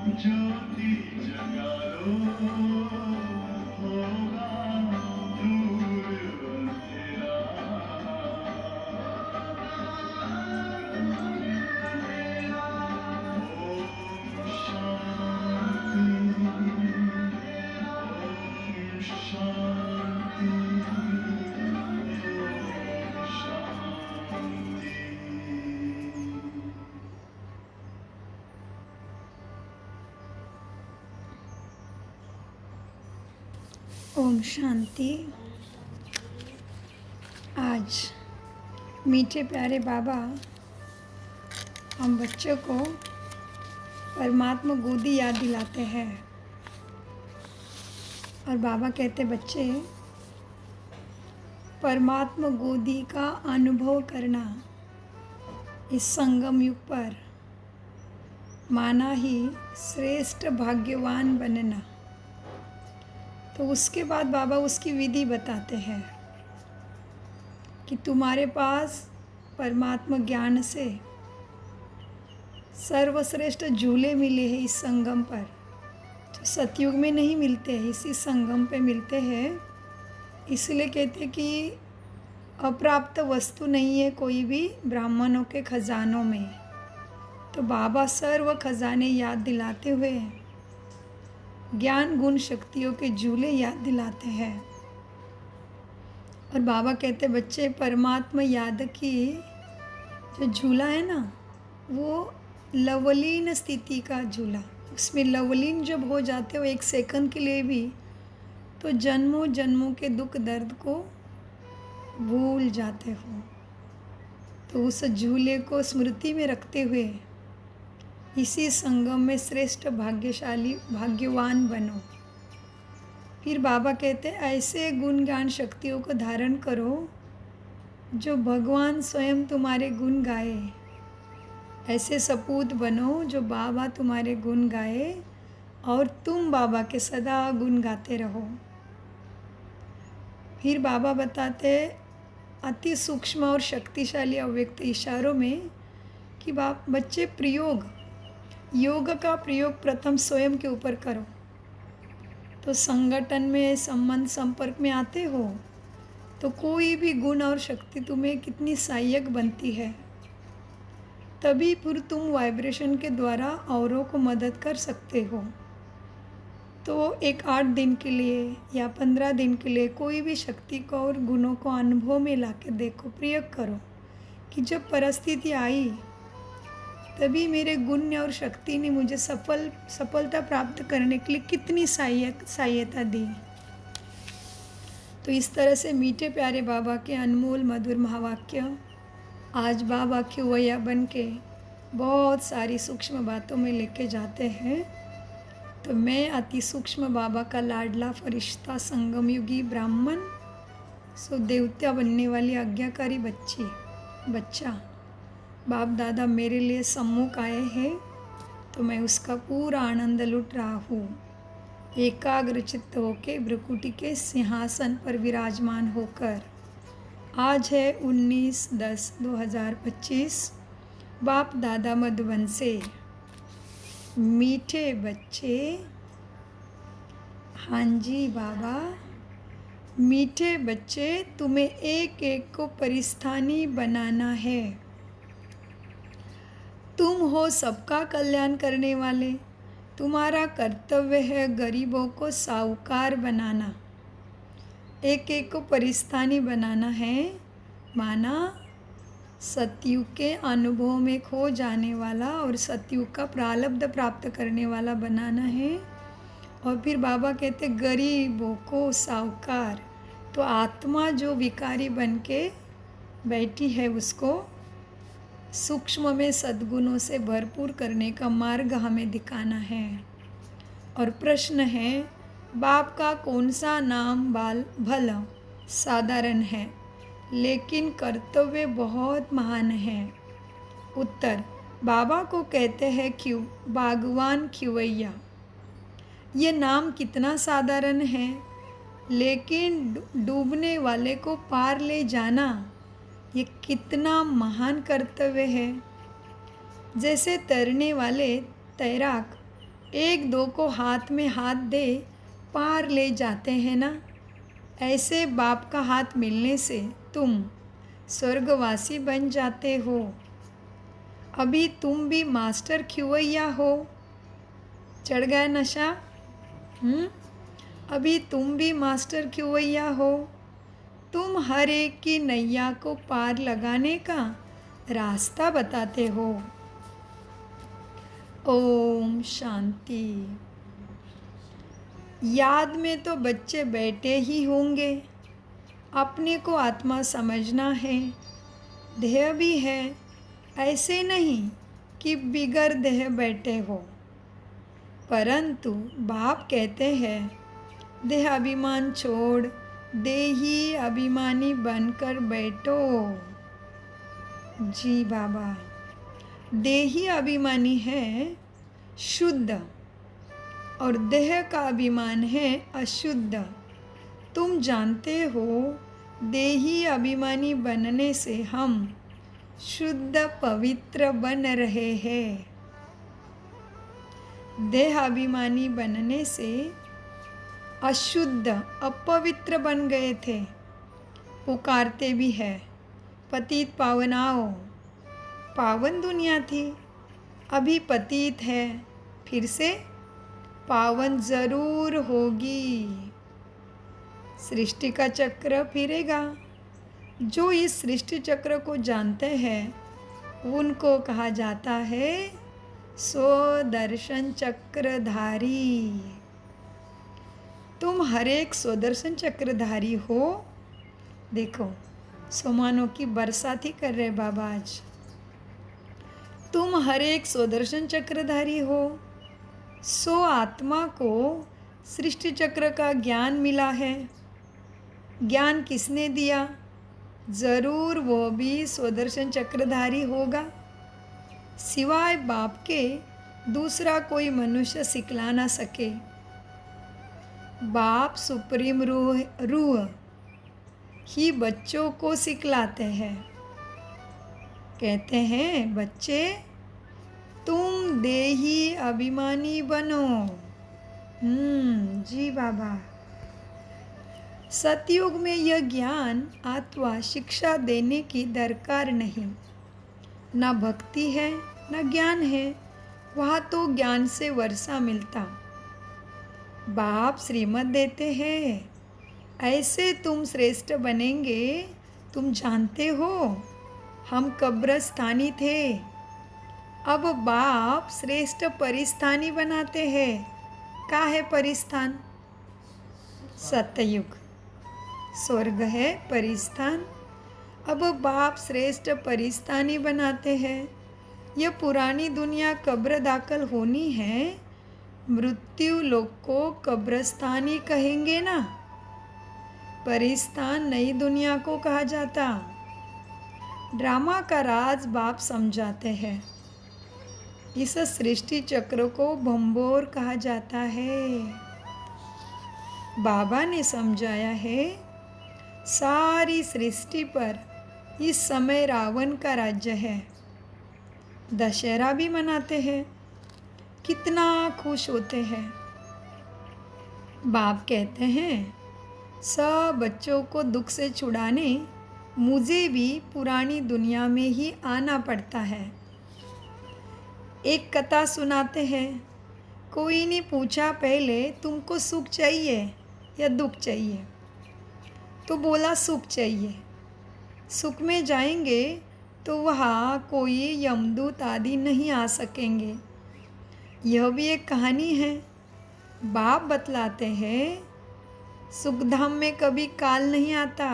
ज्योति जगा लो, होगा दूर अंधेरा। ओम शांति, ओम शांति, ओम शांति। ओम शांति। आज मीठे प्यारे बाबा हम बच्चों को परमात्मा गोदी याद दिलाते हैं और बाबा कहते बच्चे परमात्मा गोदी का अनुभव करना इस संगम युग पर माना ही श्रेष्ठ भाग्यवान बनना। तो उसके बाद बाबा उसकी विधि बताते हैं कि तुम्हारे पास परमात्मा ज्ञान से सर्वश्रेष्ठ झूले मिले हैं इस संगम पर, जो सतयुग में नहीं मिलते हैं, इसी संगम पे मिलते हैं। इसलिए कहते हैं कि अप्राप्त वस्तु नहीं है कोई भी ब्राह्मणों के खजानों में। तो बाबा सर्व खजाने याद दिलाते हुए ज्ञान गुण शक्तियों के झूले याद दिलाते हैं। और बाबा कहते बच्चे परमात्मा याद की जो झूला है ना, वो लवलीन स्थिति का झूला। उसमें लवलीन जब हो जाते हो एक सेकंड के लिए भी, तो जन्मों जन्मों के दुख दर्द को भूल जाते हो। तो उस झूले को स्मृति में रखते हुए इसी संगम में श्रेष्ठ भाग्यशाली भाग्यवान बनो। फिर बाबा कहते ऐसे गुण ज्ञान शक्तियों को धारण करो जो भगवान स्वयं तुम्हारे गुण गाए। ऐसे सपूत बनो जो बाबा तुम्हारे गुण गाए और तुम बाबा के सदा गुण गाते रहो। फिर बाबा बताते अति सूक्ष्म और शक्तिशाली अव्यक्त इशारों में कि बच्चे प्रयोग योग का प्रयोग प्रथम स्वयं के ऊपर करो। तो संगठन में संबंध संपर्क में आते हो तो कोई भी गुण और शक्ति तुम्हें कितनी सहायक बनती है, तभी फिर तुम वाइब्रेशन के द्वारा औरों को मदद कर सकते हो। तो एक 8 दिन के लिए या 15 दिन के लिए कोई भी शक्ति को और गुणों को अनुभव में ला के देखो, प्रयोग करो कि जब परिस्थिति आई तभी मेरे गुण और शक्ति ने मुझे सफलता प्राप्त करने के लिए कितनी सहायता दी। तो इस तरह से मीठे प्यारे बाबा के अनमोल मधुर महावाक्य आज बाबा की वया बन के बहुत सारी सूक्ष्म बातों में लेके जाते हैं। तो मैं अति सूक्ष्म बाबा का लाडला फरिश्ता संगम युगी ब्राह्मण सो देवता बनने वाली आज्ञाकारी बच्चा बाप दादा मेरे लिए सम्मुख आए हैं, तो मैं उसका पूरा आनंद लूट रहा हूँ। एकाग्र चित्त होके भ्रुकुटी के सिंहासन पर विराजमान होकर। आज है 19/10/2025। बाप दादा मधुबन से। मीठे बच्चे, हाँ जी बाबा, मीठे बच्चे तुम्हें एक एक को परिस्थानी बनाना है। तुम हो सबका कल्याण करने वाले। तुम्हारा कर्तव्य है गरीबों को साहूकार बनाना। एक एक को परिस्थानी बनाना है, माना सतयुग के अनुभव में खो जाने वाला और सतयुग का प्रारब्ध प्राप्त करने वाला बनाना है। और फिर बाबा कहते गरीबों को साहूकार। तो आत्मा जो विकारी बन के बैठी है उसको सूक्ष्म में सद्गुणों से भरपूर करने का मार्ग हमें दिखाना है। और प्रश्न है बाप का कौन सा नाम भला साधारण है लेकिन कर्तव्य बहुत महान है। उत्तर बाबा को कहते हैं क्यों बागवान खिवैया। ये नाम कितना साधारण है, लेकिन डूबने वाले को पार ले जाना ये कितना महान कर्तव्य है। जैसे तैरने वाले तैराक एक दो को हाथ में हाथ दे पार ले जाते हैं ना, ऐसे बाप का हाथ मिलने से तुम स्वर्गवासी बन जाते हो। अभी तुम भी मास्टर खिवैया हो। चढ़ गया नशा? अभी तुम भी मास्टर खिवैया हो। तुम हर एक की नैया को पार लगाने का रास्ता बताते हो। ओम शांति। याद में तो बच्चे बैठे ही होंगे। अपने को आत्मा समझना है, देह भी है, ऐसे नहीं कि बिगर देह बैठे हो। परंतु बाप कहते हैं देह अभिमान छोड़ देही अभिमानी बनकर बैठो। जी बाबा, देही अभिमानी है शुद्ध और देह का अभिमान है अशुद्ध। तुम जानते हो देही अभिमानी बनने से हम शुद्ध पवित्र बन रहे हैं। देह अभिमानी बनने से अशुद्ध अपवित्र बन गए थे। पुकारते भी है पतित पावन आओ। पावन दुनिया थी, अभी पतित है, फिर से पावन जरूर होगी। सृष्टि का चक्र फिरेगा। जो इस सृष्टि चक्र को जानते हैं उनको कहा जाता है स्वदर्शन चक्रधारी। तुम हर एक स्वदर्शन चक्रधारी हो। देखो सोमानों की बरसात ही कर रहे बाबा आज। तुम हर एक स्वदर्शन चक्रधारी हो। सो आत्मा को सृष्टि चक्र का ज्ञान मिला है। ज्ञान किसने दिया? ज़रूर वो भी स्वदर्शन चक्रधारी होगा। सिवाय बाप के दूसरा कोई मनुष्य सिखला ना सके। बाप सुप्रीम रूह ही बच्चों को सिखलाते हैं। कहते हैं बच्चे तुम देही अभिमानी बनो। जी बाबा। सतयुग में यह ज्ञान अथवा शिक्षा देने की दरकार नहीं। ना भक्ति है ना ज्ञान है, वहाँ तो ज्ञान से वर्षा मिलता। बाप श्रीमत देते हैं ऐसे तुम श्रेष्ठ बनेंगे। तुम जानते हो हम कब्रस्थानी थे, अब बाप श्रेष्ठ परिस्थानी बनाते हैं। का है परिस्थान? सतयुग। स्वर्ग है परिस्थान। अब बाप श्रेष्ठ परिस्थानी बनाते हैं। यह पुरानी दुनिया कब्र दाखल होनी है, मृत्यु लोक को कब्रस्थानी कहेंगे ना। परिस्थान नई दुनिया को कहा जाता। ड्रामा का राज बाप समझाते हैं। इस सृष्टि चक्र को भंबोर कहा जाता है। बाबा ने समझाया है सारी सृष्टि पर इस समय रावण का राज्य है। दशहरा भी मनाते हैं, कितना खुश होते हैं। बाप कहते हैं सब बच्चों को दुख से छुड़ाने मुझे भी पुरानी दुनिया में ही आना पड़ता है। एक कथा सुनाते हैं। कोई ने पूछा पहले तुमको सुख चाहिए या दुख चाहिए? तो बोला सुख चाहिए। सुख में जाएंगे तो वहाँ कोई यमदूत आदि नहीं आ सकेंगे। यह भी एक कहानी है। बाप बतलाते हैं सुखधाम में कभी काल नहीं आता,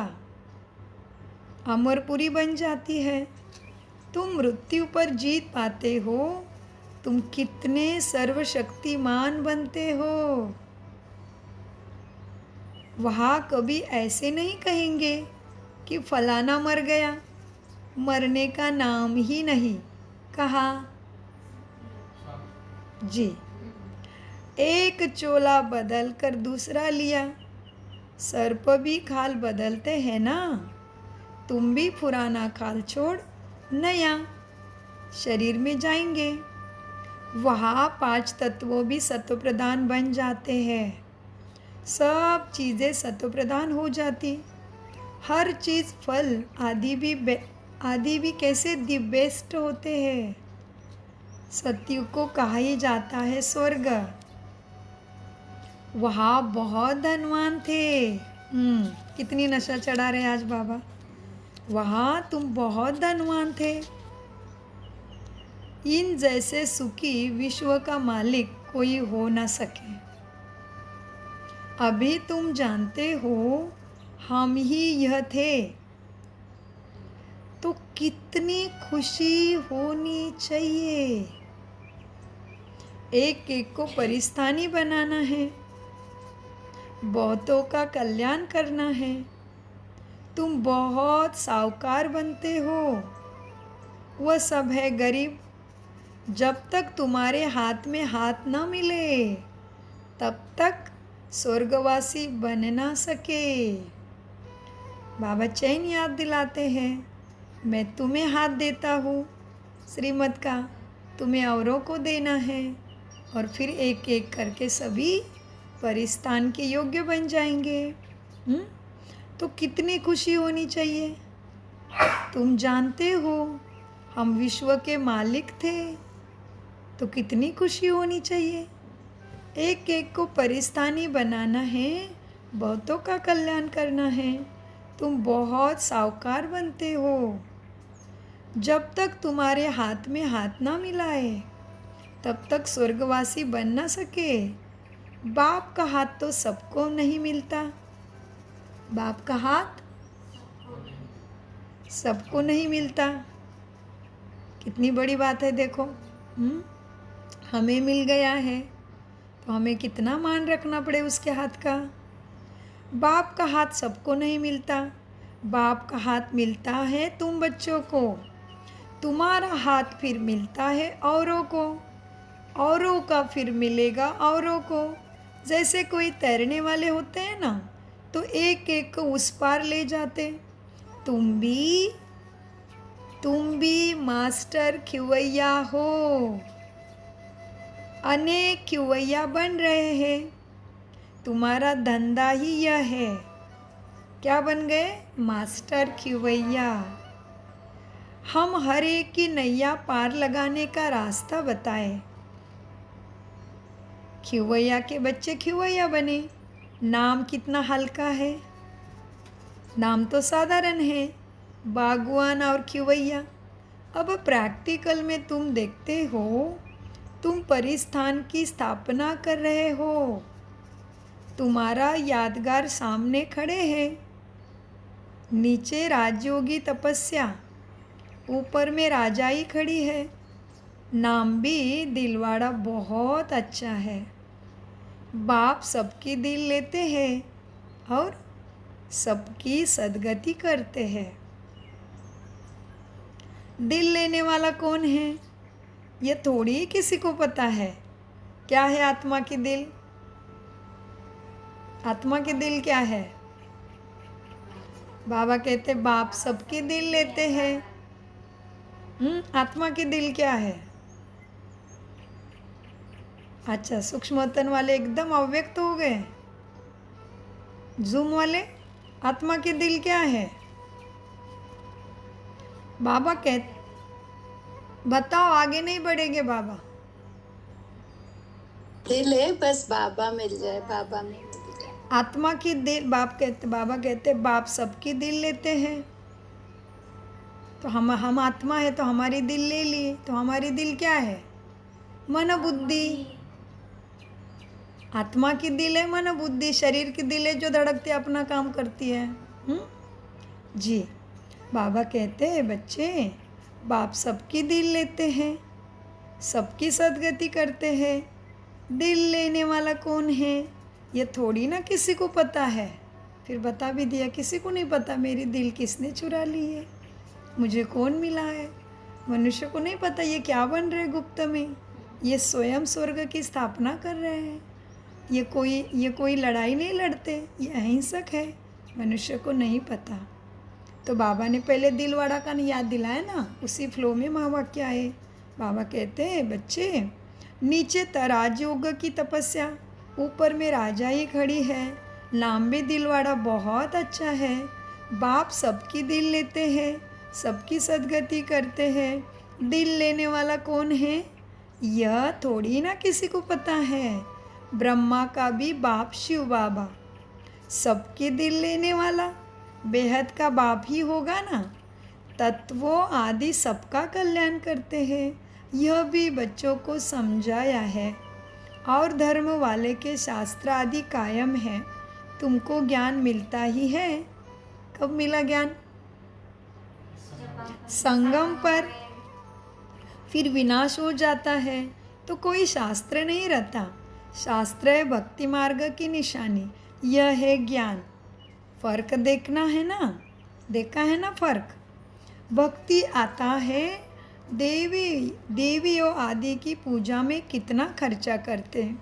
अमरपुरी बन जाती है। तुम मृत्यु पर जीत पाते हो। तुम कितने सर्वशक्तिमान बनते हो। वहाँ कभी ऐसे नहीं कहेंगे कि फलाना मर गया, मरने का नाम ही नहीं कहा। जी, एक चोला बदल कर दूसरा लिया। सर्प भी खाल बदलते हैं ना। तुम भी पुराना खाल छोड़ नया शरीर में जाएंगे। वहाँ 5 तत्वों भी सत्व प्रधान बन जाते हैं। सब चीज़ें सत्व प्रधान हो जाती। हर चीज़ फल आदि भी कैसे दी बेस्ट होते हैं। सतयुग को कहा ही जाता है स्वर्ग। वहाँ बहुत धनवान थे। कितनी नशा चढ़ा रहे आज बाबा। वहाँ तुम बहुत धनवान थे। इन जैसे सुखी विश्व का मालिक कोई हो ना सके। अभी तुम जानते हो हम ही यह थे, तो कितनी खुशी होनी चाहिए। एक एक को परिस्थानी बनाना है, बहुतों का कल्याण करना है। तुम बहुत साहूकार बनते हो, वह सब है गरीब। जब तक तुम्हारे हाथ में हाथ न मिले तब तक स्वर्गवासी बन ना सके। बाबा चैन याद दिलाते हैं, मैं तुम्हें हाथ देता हूँ श्रीमत का, तुम्हें औरों को देना है, और फिर एक एक करके सभी परिस्थान के योग्य बन जाएंगे। तो कितनी खुशी होनी चाहिए। तुम जानते हो हम विश्व के मालिक थे, तो कितनी खुशी होनी चाहिए। एक एक को परिस्थानी बनाना है, बहुतों का कल्याण करना है। तुम बहुत साहूकार बनते हो। जब तक तुम्हारे हाथ में हाथ ना मिलाए तब तक स्वर्गवासी बन ना सके। बाप का हाथ तो सबको नहीं मिलता। बाप का हाथ सबको नहीं मिलता। कितनी बड़ी बात है देखो। हमें मिल गया है तो हमें कितना मान रखना पड़े उसके हाथ का। बाप का हाथ सबको नहीं मिलता। बाप का हाथ मिलता है तुम बच्चों को, तुम्हारा हाथ फिर मिलता है औरों को, औरों का फिर मिलेगा औरों को। जैसे कोई तैरने वाले होते हैं ना, तो एक एक को उस पार ले जाते। तुम भी मास्टर खिवैया हो। अनेक खिवैया बन रहे हैं। तुम्हारा धंधा ही यह है। क्या बन गए? मास्टर खिवैया। हम हर एक की नैया पार लगाने का रास्ता बताए। खिवैया के बच्चे खिवैया बने। नाम कितना हल्का है, नाम तो साधारण है, बागवान और खिवैया। अब प्रैक्टिकल में तुम देखते हो, तुम परिस्थान की स्थापना कर रहे हो। तुम्हारा यादगार सामने खड़े हैं। नीचे राजयोगी तपस्या, ऊपर में राजाई खड़ी है। नाम भी दिलवाड़ा बहुत अच्छा है। बाप सबकी दिल लेते हैं और सबकी सदगति करते हैं। दिल लेने वाला कौन है, ये थोड़ी ही किसी को पता है। क्या है आत्मा की दिल? आत्मा की दिल क्या है? बाबा कहते बाप सबकी दिल लेते हैं। आत्मा की दिल क्या है? अच्छा, सूक्ष्मतन वाले एकदम अव्यक्त हो गए। जूम वाले, आत्मा की दिल क्या है? बाबा कहते, बताओ, आगे नहीं बढ़ेंगे बाबा। दिल है, बस बाबा मिल जाए, बाबा में मिल जाए। आत्मा की दिल, बाबा कहते बाप सबकी दिल लेते हैं। तो हम आत्मा है तो हमारी दिल ले लिए। तो हमारी दिल क्या है? मन बुद्धि। आत्मा की दिल है मन बुद्धि, शरीर की दिल है जो धड़कते अपना काम करती है। जी, बाबा कहते हैं बच्चे, बाप सबकी दिल लेते हैं, सबकी सदगति करते हैं। दिल लेने वाला कौन है, ये थोड़ी ना किसी को पता है। फिर बता भी दिया, किसी को नहीं पता मेरी दिल किसने चुरा ली है, मुझे कौन मिला है। मनुष्य को नहीं पता ये क्या बन रहे गुप्त में। ये स्वयं स्वर्ग की स्थापना कर रहे हैं। ये कोई लड़ाई नहीं लड़ते, ये अहिंसक है, मनुष्य को नहीं पता। तो बाबा ने पहले दिलवाड़ा का याद दिलाया ना, उसी फ्लो में महावाक्य आए। बाबा कहते हैं बच्चे, नीचे तराज योग की तपस्या, ऊपर में राजा ही खड़ी है। लांबे दिल वाला बहुत अच्छा है। बाप सबकी दिल लेते हैं, सबकी सदगति करते हैं। दिल लेने वाला कौन है यह थोड़ी ना किसी को पता है। ब्रह्मा का भी बाप शिव बाबा, सबके दिल लेने वाला बेहद का बाप ही होगा ना। तत्वों आदि सबका कल्याण करते हैं, यह भी बच्चों को समझाया है। और धर्म वाले के शास्त्र आदि कायम है, तुमको ज्ञान मिलता ही है। कब मिला ज्ञान? संगम पर। फिर विनाश हो जाता है तो कोई शास्त्र नहीं रहता। शास्त्र है भक्ति मार्ग की निशानी, यह है ज्ञान। फर्क देखना है ना, देखा है ना फर्क। भक्ति आता है देवियों आदि की पूजा में कितना खर्चा करते हैं।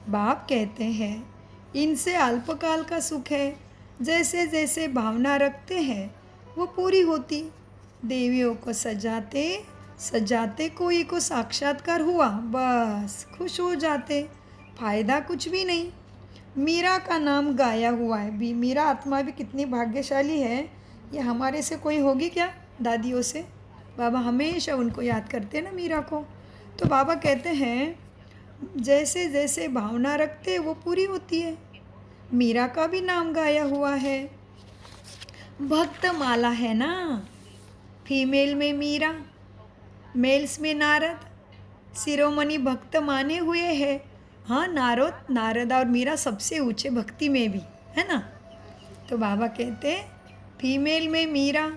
बाप कहते हैं इनसे अल्पकाल का सुख है, जैसे जैसे भावना रखते हैं वो पूरी होती। देवियों को सजाते सजाते कोई को साक्षात्कार हुआ, बस खुश हो जाते, फायदा कुछ भी नहीं। मीरा का नाम गाया हुआ है भी। मीरा आत्मा भी कितनी भाग्यशाली है। ये हमारे से कोई होगी क्या? दादियों से बाबा हमेशा उनको याद करते हैं ना मीरा को। तो बाबा कहते हैं जैसे जैसे भावना रखते वो पूरी होती है। मीरा का भी नाम गाया हुआ है। भक्त माला है ना, फीमेल में मीरा, मेल्स में नारद, शिरोमणि भक्त माने हुए हैं। हाँ, नारद और मीरा सबसे ऊंचे भक्ति में भी है ना। तो बाबा कहते हैं फीमेल में मीरा,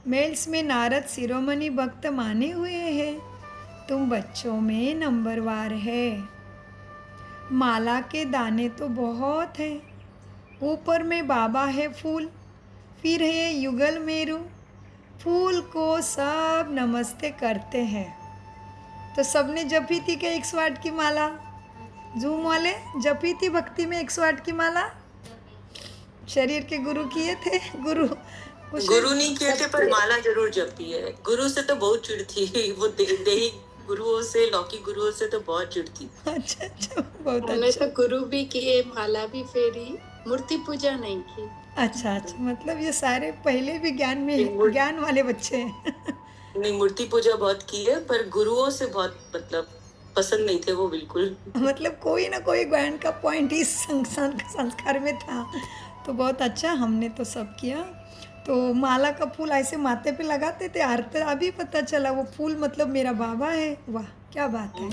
मेल्स में नारद, शिरोमणि भक्त माने हुए हैं। तुम बच्चों में नंबरवार है। माला के दाने तो बहुत हैं। ऊपर में बाबा है फूल, फिर है युगल मेरू। फूल को सब नमस्ते करते हैं। तो सबने जपी थी क्या 108 की माला? जूम वाले जपी थी भक्ति में 108 की माला? शरीर के गुरु किए थे? गुरु नहीं किए थे पर माला जरूर जपी है। गुरु से तो बहुत चिढ़ थी वो, देही गुरुओं से, लौकी गुरुओं से तो बहुत चिढ़ थी। अच्छा, बहुत हमने अच्छा। तो गुरु भी किए, माला भी फेरी, मूर्ति पूजा नहीं की। अच्छा, मतलब ये सारे पहले भी ज्ञान वाले बच्चे हैं। नहीं, मूर्ति पूजा बहुत की है पर गुरुओं से बहुत पसंद नहीं थे वो बिल्कुल। मतलब कोई ना कोई ज्ञान का पॉइंट इस संस्कार में था। तो बहुत अच्छा, हमने तो सब किया। तो माला का फूल ऐसे माथे पे लगाते थे। अर्थ अभी पता चला वो फूल मतलब मेरा बाबा है। वाह, क्या बात है।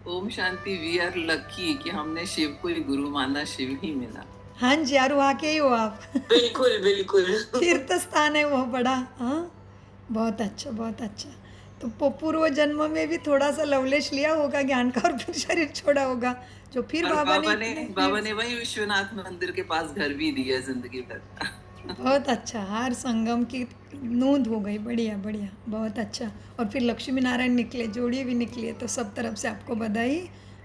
Om Shanti. We are lucky कि हमने शिव को ही गुरु माना, शिव ही मिला। हाँ जी, और वहाँ के ही हो आप। बिल्कुल तीर्थ स्थान है वो बड़ा। हाँ, बहुत अच्छा, बहुत अच्छा। तो पूर्व जन्म में भी थोड़ा सा लवलेश लिया होगा ज्ञान का और फिर शरीर छोड़ा होगा, जो फिर बाबा ने वही विश्वनाथ मंदिर के पास घर भी दिया जिंदगी भर। बहुत अच्छा, हर संगम की नूंद हो गई। बढ़िया बढ़िया, बहुत अच्छा। और फिर लक्ष्मी नारायण निकले, जोड़ी भी निकली है। तो सब तरफ से आपको बधाई,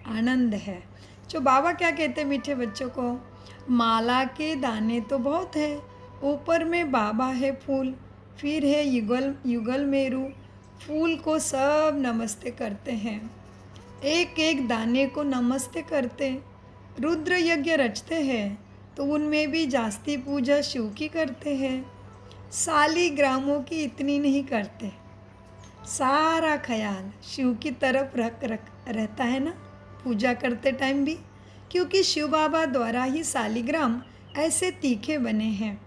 आनंद है। जो बाबा क्या कहते हैं मीठे बच्चों को, माला के दाने तो बहुत है, ऊपर में बाबा है फूल, फिर है युगल मेरू। फूल को सब नमस्ते करते हैं, एक एक दाने को नमस्ते करते। रुद्र यज्ञ रचते हैं तो उनमें भी जास्ती पूजा शिव की करते हैं। सालिग्रामों की इतनी नहीं करते। सारा ख्याल शिव की तरफ रख रहता है ना पूजा करते टाइम भी, क्योंकि शिव बाबा द्वारा ही सालिग्राम ऐसे तीखे बने हैं।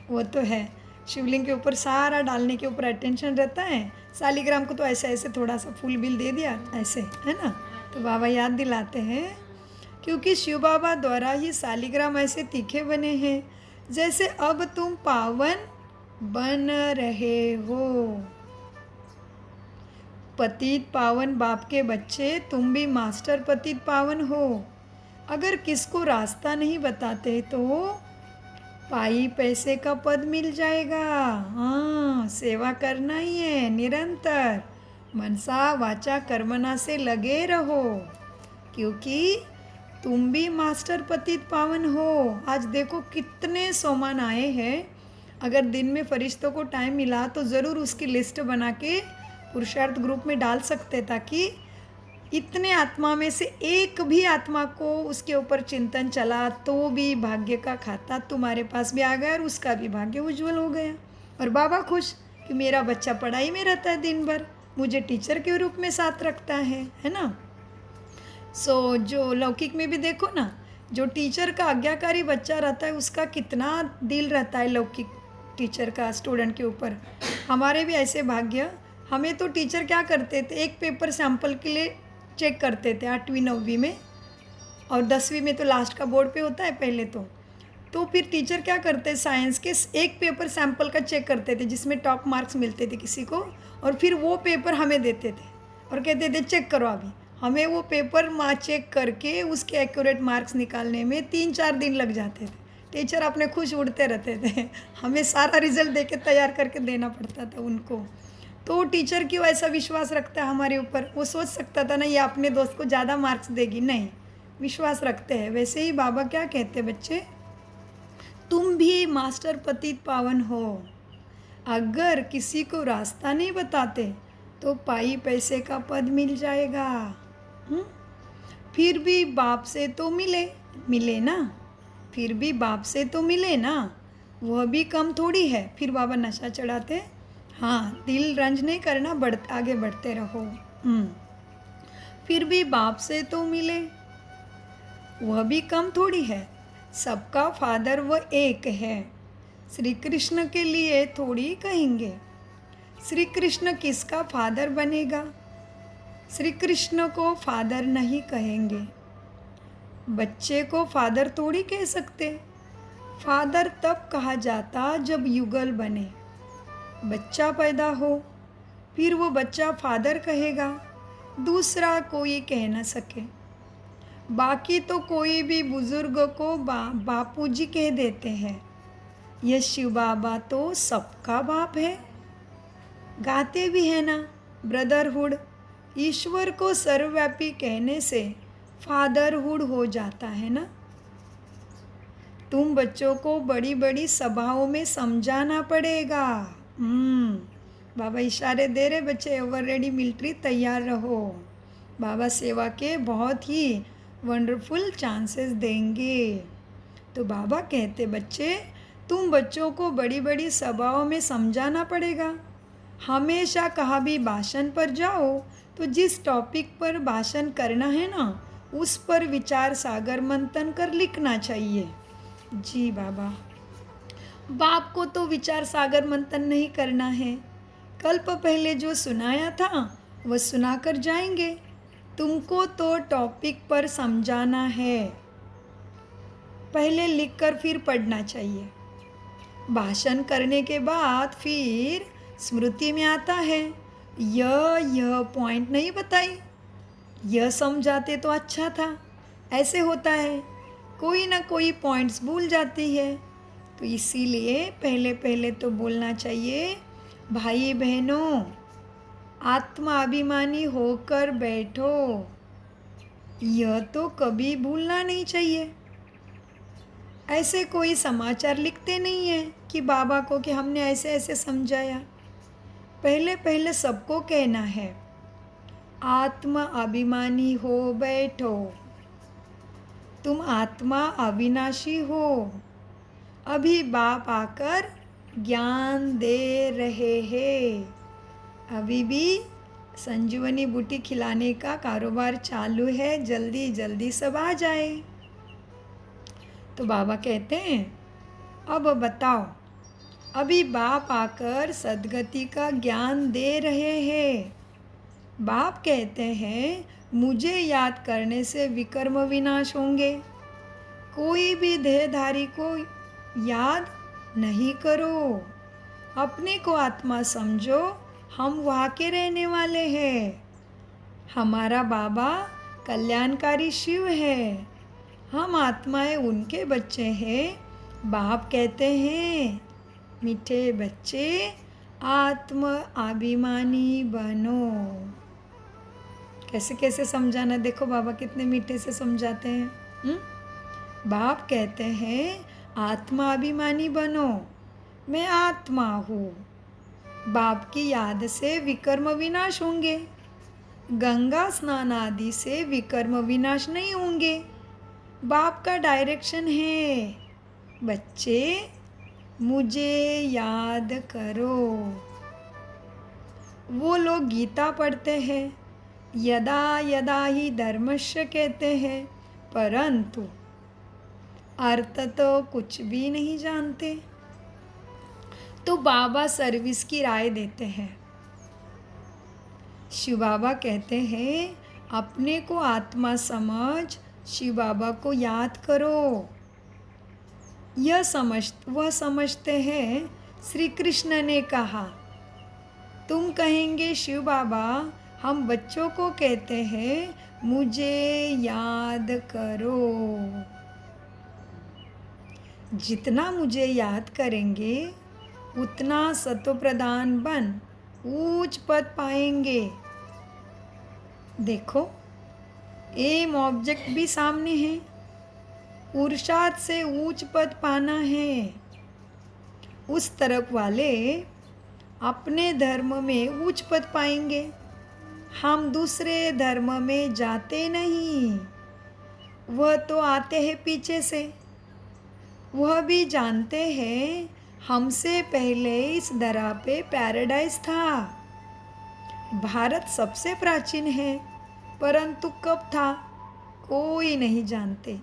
वो तो है, शिवलिंग के ऊपर सारा डालने के ऊपर अटेंशन रहता है। सालिग्राम को तो ऐसे ऐसे थोड़ा सा फूल बिल दे दिया ऐसे, है ना। तो बाबा याद दिलाते हैं क्योंकि शिव बाबा द्वारा ही सालिग्राम ऐसे तीखे बने हैं, जैसे अब तुम पावन बन रहे हो। पतित पावन बाप के बच्चे, तुम भी मास्टर पतित पावन हो। अगर किसको रास्ता नहीं बताते तो पाई पैसे का पद मिल जाएगा। हाँ, सेवा करना ही है निरंतर, मनसा वाचा कर्मना से लगे रहो, क्योंकि तुम भी मास्टर पतित पावन हो। आज देखो कितने सोमान आए हैं। अगर दिन में फरिश्तों को टाइम मिला तो ज़रूर उसकी लिस्ट बना के पुरुषार्थ ग्रुप में डाल सकते, ताकि इतने आत्मा में से एक भी आत्मा को उसके ऊपर चिंतन चला तो भी भाग्य का खाता तुम्हारे पास भी आ गया और उसका भी भाग्य उज्जवल हो गया। और बाबा खुश कि मेरा बच्चा पढ़ाई में रहता है दिन भर, मुझे टीचर के रूप में साथ रखता है ना। सो जो लौकिक में भी देखो ना, जो टीचर का आज्ञाकारी बच्चा रहता है उसका कितना दिल रहता है लौकिक टीचर का स्टूडेंट के ऊपर। हमारे भी ऐसे भाग्य, हमें तो टीचर क्या करते थे, एक पेपर सैंपल के लिए चेक करते थे 8वीं 9वीं में, और 10वीं में तो लास्ट का बोर्ड पे होता है पहले तो फिर टीचर क्या करते, साइंस के एक पेपर सैंपल का चेक करते थे जिसमें टॉप मार्क्स मिलते थे किसी को, और फिर वो पेपर हमें देते थे और कहते थे चेक करो। अभी हमें वो पेपर चेक करके उसके एक्यूरेट मार्क्स निकालने में 3-4 दिन लग जाते थे। टीचर अपने खुश उड़ते रहते थे, हमें सारा रिजल्ट दे के तैयार करके देना पड़ता था उनको। तो टीचर क्यों ऐसा विश्वास रखता है हमारे ऊपर? वो सोच सकता था ना ये अपने दोस्त को ज़्यादा मार्क्स देगी, नहीं, विश्वास रखते हैं। वैसे ही बाबा क्या कहते बच्चे, तुम भी मास्टर पतित पावन हो। अगर किसी को रास्ता नहीं बताते तो पाई पैसे का पद मिल जाएगा। फिर भी बाप से तो मिले ना, फिर भी बाप से तो मिले ना, वह भी कम थोड़ी है। फिर बाबा नशा चढ़ाते, हाँ दिल रंज नहीं करना, आगे बढ़ते रहो। फिर भी बाप से तो मिले, वह भी कम थोड़ी है। सबका फादर वह एक है, श्री कृष्ण के लिए थोड़ी कहेंगे। श्री कृष्ण किसका फादर बनेगा? श्री कृष्ण को फादर नहीं कहेंगे। बच्चे को फादर थोड़ी कह सकते। फादर तब कहा जाता जब युगल बने, बच्चा पैदा हो, फिर वो बच्चा फादर कहेगा, दूसरा कोई कह न सके। बाकी तो कोई भी बुजुर्ग को बापूजी कह देते हैं। ये शिव बाबा तो सबका बाप है। गाते भी है ना ब्रदरहुड, ईश्वर को सर्वव्यापी कहने से फादरहुड हो जाता है ना। तुम बच्चों को बड़ी बड़ी सभाओं में समझाना पड़ेगा। बाबा इशारे दे रहे, बच्चे एवर रेडी मिलिट्री तैयार रहो। बाबा सेवा के बहुत ही वंडरफुल चांसेस देंगे। तो बाबा कहते बच्चे तुम बच्चों को बड़ी बड़ी सभाओं में समझाना पड़ेगा। हमेशा कहा भी भाषण पर जाओ तो जिस टॉपिक पर भाषण करना है ना उस पर विचार सागर मंथन कर लिखना चाहिए। जी बाबा, बाप को तो विचार सागर मंथन नहीं करना है। कल्प पहले जो सुनाया था वह सुनाकर जाएंगे। तुमको तो टॉपिक पर समझाना है, पहले लिखकर फिर पढ़ना चाहिए। भाषण करने के बाद फिर स्मृति में आता है, यह पॉइंट नहीं बताई, यह समझाते तो अच्छा था। ऐसे होता है, कोई ना कोई पॉइंट्स भूल जाती है। तो इसीलिए पहले तो बोलना चाहिए, भाई बहनों आत्मा अभिमानी होकर बैठो। यह तो कभी भूलना नहीं चाहिए। ऐसे कोई समाचार लिखते नहीं है कि बाबा को कि हमने ऐसे ऐसे समझाया। पहले सबको कहना है, आत्मा अभिमानी हो बैठो। तुम आत्मा अविनाशी हो। अभी बाप आकर ज्ञान दे रहे हैं। अभी भी संजीवनी बूटी खिलाने का कारोबार चालू है, जल्दी सब आ जाए। तो बाबा कहते हैं अब बताओ, अभी बाप आकर सद्गति का ज्ञान दे रहे हैं। बाप कहते हैं मुझे याद करने से विकर्म विनाश होंगे। कोई भी देहधारी को याद नहीं करो, अपने को आत्मा समझो। हम वहाँ के रहने वाले हैं। हमारा बाबा कल्याणकारी शिव है, हम आत्माएं उनके बच्चे हैं। बाप कहते हैं मीठे बच्चे आत्म अभिमानी बनो। कैसे कैसे समझाना, देखो बाबा कितने मीठे से समझाते हैं। बाप कहते हैं आत्मा अभिमानी बनो, मैं आत्मा हूँ। बाप की याद से विकर्म विनाश होंगे। गंगा स्नान आदि से विकर्म विनाश नहीं होंगे। बाप का डायरेक्शन है, बच्चे मुझे याद करो। वो लोग गीता पढ़ते हैं, यदा यदा ही धर्मस्य कहते हैं, परंतु अर्थ तो कुछ भी नहीं जानते। तो बाबा सर्विस की राय देते हैं। शिव बाबा कहते हैं अपने को आत्मा समझ शिव बाबा को याद करो। वह समझते हैं श्री कृष्ण ने कहा, तुम कहेंगे शिव बाबा हम बच्चों को कहते हैं मुझे याद करो। जितना मुझे याद करेंगे उतना सतो प्रधान बन ऊंच पद पाएंगे। देखो एम ऑब्जेक्ट भी सामने है, पुरुषार्थ से ऊंच पद पाना है। उस तरफ वाले अपने धर्म में ऊंच पद पाएंगे, हम दूसरे धर्म में जाते नहीं। वह तो आते हैं पीछे से, वह भी जानते हैं हमसे पहले इस धरा पे पैराडाइज था। भारत सबसे प्राचीन है, परंतु कब था कोई नहीं जानते।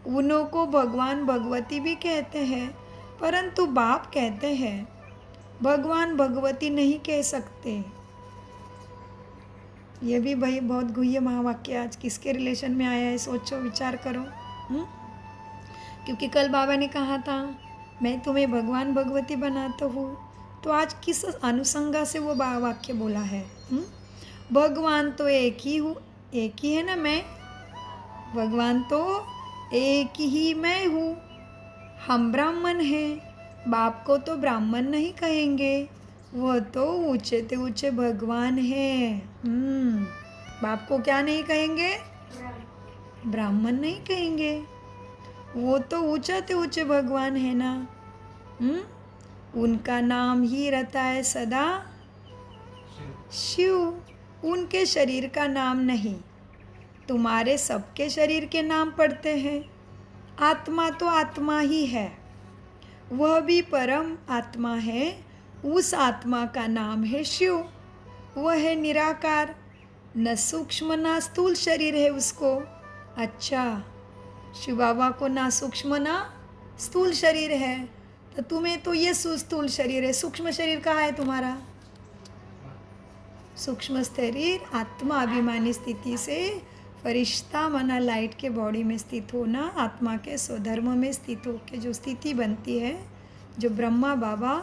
उन्हों को भगवान भगवती भी कहते हैं, परंतु बाप कहते हैं भगवान भगवती नहीं कह सकते। ये भी भाई बहुत गुह्य महावाक्य आज किसके रिलेशन में आया है, सोचो विचार करो। क्योंकि कल बाबा ने कहा था मैं तुम्हें भगवान भगवती बनाता हूँ, तो आज किस अनुसंगा से वो वाक्य बोला है? भगवान तो एक ही है ना, मैं भगवान तो एक ही मैं हूँ। हम ब्राह्मण हैं, बाप को तो ब्राह्मण नहीं कहेंगे, वह तो ऊंचे ते ऊंचे भगवान हैं। बाप को क्या नहीं कहेंगे? ब्राह्मण नहीं कहेंगे, वो तो ऊंचा ते ऊंचे भगवान है ना। उनका नाम ही रहता है सदा शिव, उनके शरीर का नाम नहीं। तुम्हारे सबके शरीर के नाम पड़ते हैं। आत्मा तो आत्मा ही है, वह भी परम आत्मा है। उस आत्मा का नाम है शिव। वह है निराकार, न सूक्ष्म ना स्थूल शरीर है उसको। अच्छा, शिव बाबा को ना सूक्ष्म ना स्थूल शरीर है, तो तुम्हें तो ये स्थूल शरीर है। सूक्ष्म शरीर कहाँ है तुम्हारा? सूक्ष्म शरीर आत्मा अभिमानी स्थिति से फरिश्ता मना लाइट के बॉडी में स्थित होना, आत्मा के स्वधर्म में स्थित होकर जो स्थिति बनती है, जो ब्रह्मा बाबा